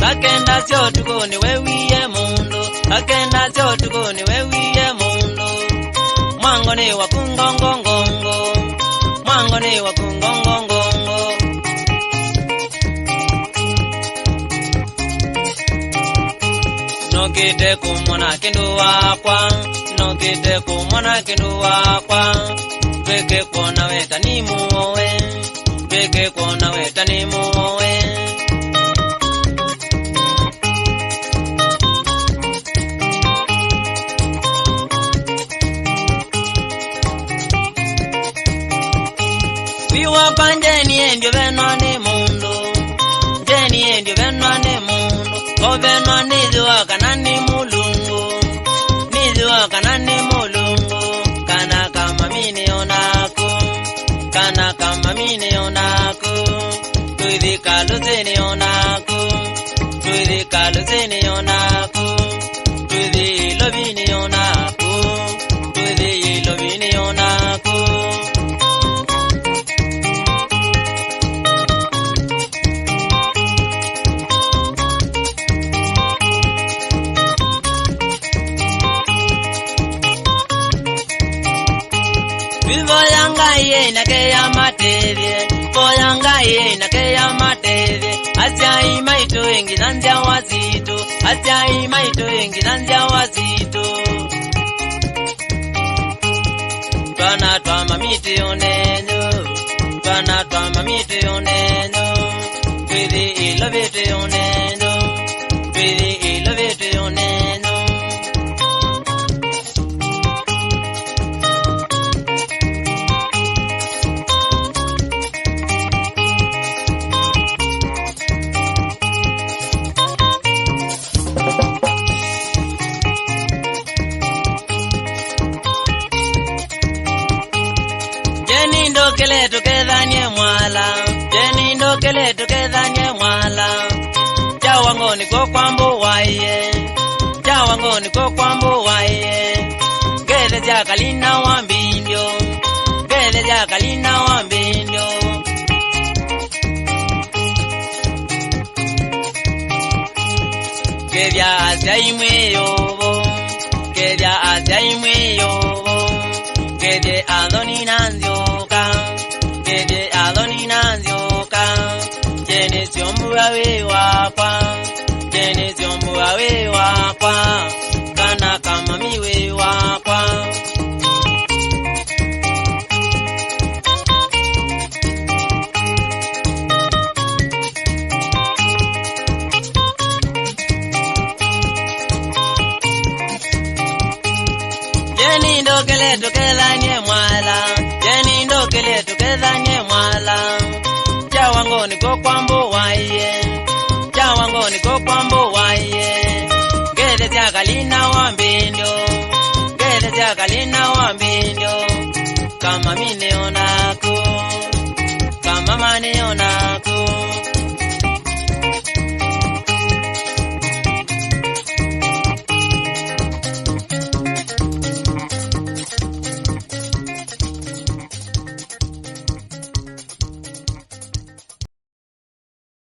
Akenda sio tukoni wewiye mundu, akenda sio tukoni wewiye mundu. Mwango ni wakungongongongo, mwango ni wakungongongongo. Nokite kumona kindu wakwa, nokite kumona kindu wakwa. Beke kona weta ni muowe, beke kona weta ni muowe. Kwa njeni endio venwa ni mundu, njeni endio venwa ni mundu. Ko venwa niziwa kana ni mulungu, niziwa kana ni mulungu. Kana kama mini onaku, kana kama mini onaku. Tuithi kaluzini onaku, tuithi kaluzini onaku. Tuithi ilobini onaku, tuithi ilobini onaku. Nakeya matevye, koyanga ye nakeya matevye. Asya imaitu ingi nanzya wazito, asya imaitu ingi nanzya wazito. Twana twa mamiti onenyo, twana twa mamiti onenyo. Twithi ilovete onenyo, twithi ilovete onenyo. Ndokele tukethanie mwala, jeni ndokele tukethanie mwala. Jawango niko kwambo waiye, jawango niko kwambo waiye. Gele jakalina wambindio, gele jakalina wambindio. Kevya asya imwe yobo, kevya asya imwe yobo. Kevye adoni nanzioka, kevye adoni nanzioka. Jene siombua we wakwa, jene siombua we wakwa. Kana kama miwe wakwa. Jeni ndokele tukethanie mwala, jeni ndokele tukethanie mwala. Jawango niko kwambo waiye, jawango niko kwambo waiye. Gele jakalina wambindio, gele jakalina wambindio. Kama mine onako, kama mane onako.